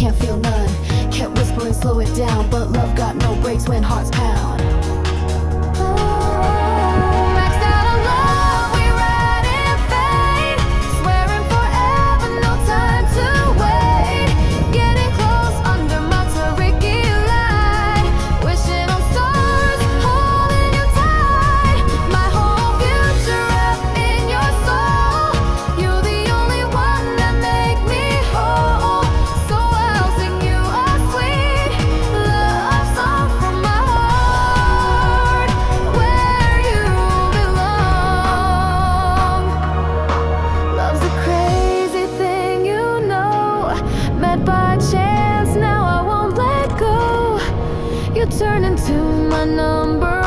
can't feel none. Kept whispering, slow it down, but love got no brakes when hearts pound. Maxed out on love, we ride in fate. Swearing forever, no time to wait. Getting close under my Toraichi light. Wishing on stars, holding you tight. My whole future up in your soul. You're the only one that make me whole. So I'll sing you a sweet love song from my heart, where you belong. Love's a crazy thing, you know. Met by chance, now I won't let go. You turn into my number